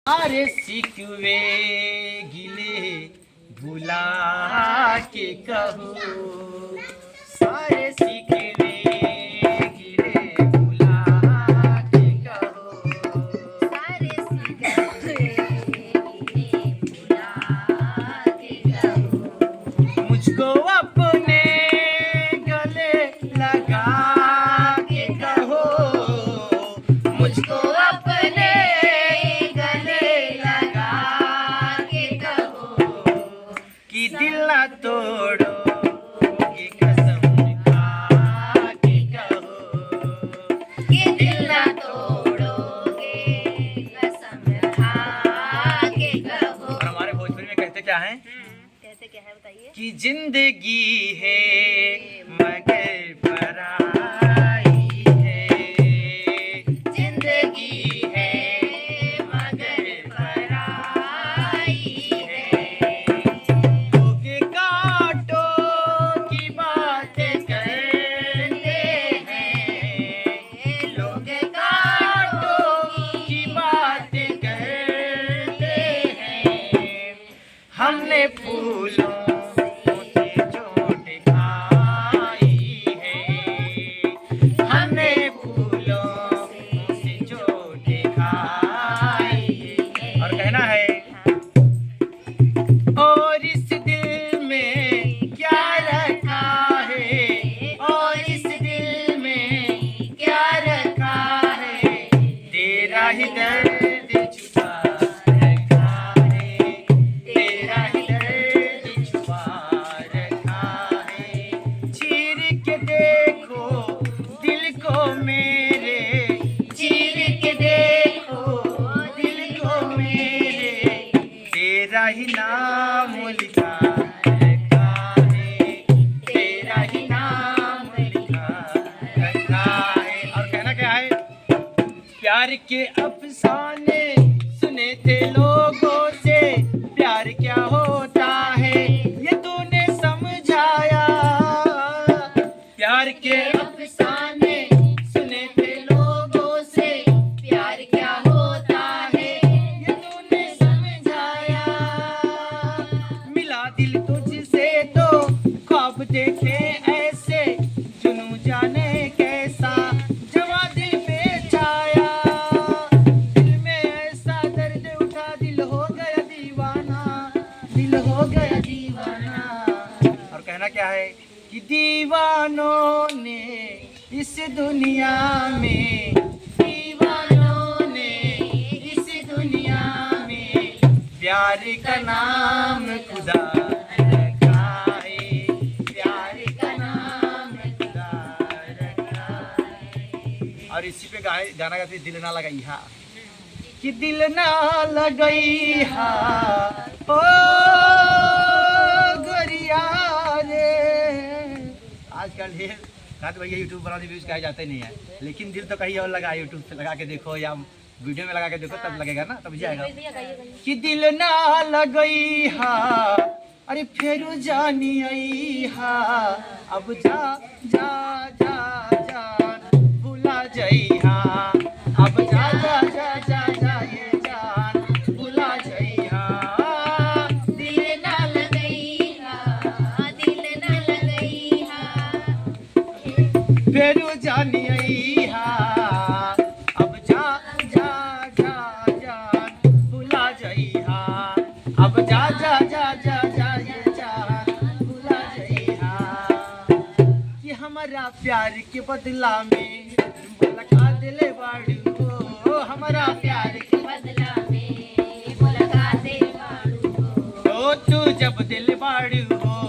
सारे सिकवे गिले भुला के कहो, सारे सिकवे गिले भुला के कहो, सारे सिकवे गिले भुला के कहो, मुझको अपने गले लगा के कहो, मुझको अपने गले लगा के कहो, कि दिल ना तोड़ो ये कसम खा के कहो, कि दिल ना तोड़ोगे कसम खा के कहो। और हमारे भोजपुरी में कहते क्या हैं कैसे क्या है बताइए। कि जिंदगी है मगर पराई है, जिंदगी है मगर पराई है, लोग कांटों की बातें करते हैं, लोग कांटों की बातें करते हैं, हमने फूलों से चोट खाई है, हमने फूलों से चोट खाई है। और कहना है, और इस दिल में क्या रखा है, और इस दिल में क्या रखा है, तेरा ही दर्द छुपा रखा है, तेरा ही दर्द छुपा रखा है, चीर के देखो दिल को मेरे, चीर के देखो दिल को मेरे, तेरा ही नाम लिखा रखा है, तेरा ही नाम लिखा रखा है। और कहना क्या है, प्यार के अफसाने सुने थे लोगों से, प्यार क्या होता है ये तूने समझाया, प्यार के अफसाने सुने थे लोगों से, प्यार क्या होता है ये तूने समझाया, मिला दिल तुझसे तो ख्वाब देखे ऐसे, जुनून जाने कैसा जवा दिल पे छाया, दिल में ऐसा दर्द उठा दिल हो गया दीवाना, दिल हो गया दीवाना। और कहना क्या है कि दीवानों ने इस दुनिया में, दीवानों ने इस दुनिया में प्यार का नाम खुदा रखा है, प्यार का नाम खुदा रखा है। और इसी पे गाना गाते दिल ना लगाई हा, कि दिल ना लगई हा ओ गोरिया रे। आजकल ढेर रात भैया यूट्यूब बनाने व्यूज कहे जाते नहीं है, लेकिन दिल तो कहीं और लगा, यूट्यूब पे लगा के देखो या वीडियो में लगा के देखो, तब लगेगा ना, तब जाएगा। कि दिल ना लगई हा, अरे फेरू जानी आई हा, अब जा जा जा जान भुला जाई हा, अब जा जा जा जा जा ये जान भुला जाई हा, दिल ना लगई हा, दिल ना लगई हा, फेरू जानी आई हा, अब जा जा जा जान भुला जाई हा, अब जा जा जा जा जा ये जान भुला जाई हा, कि हमारा प्यार के बदला में लगा दिले बाड़ू हो, हमारा प्यार के बदला में मुलाकातें मारूं, हो तू जब दिल बाड़ू हो,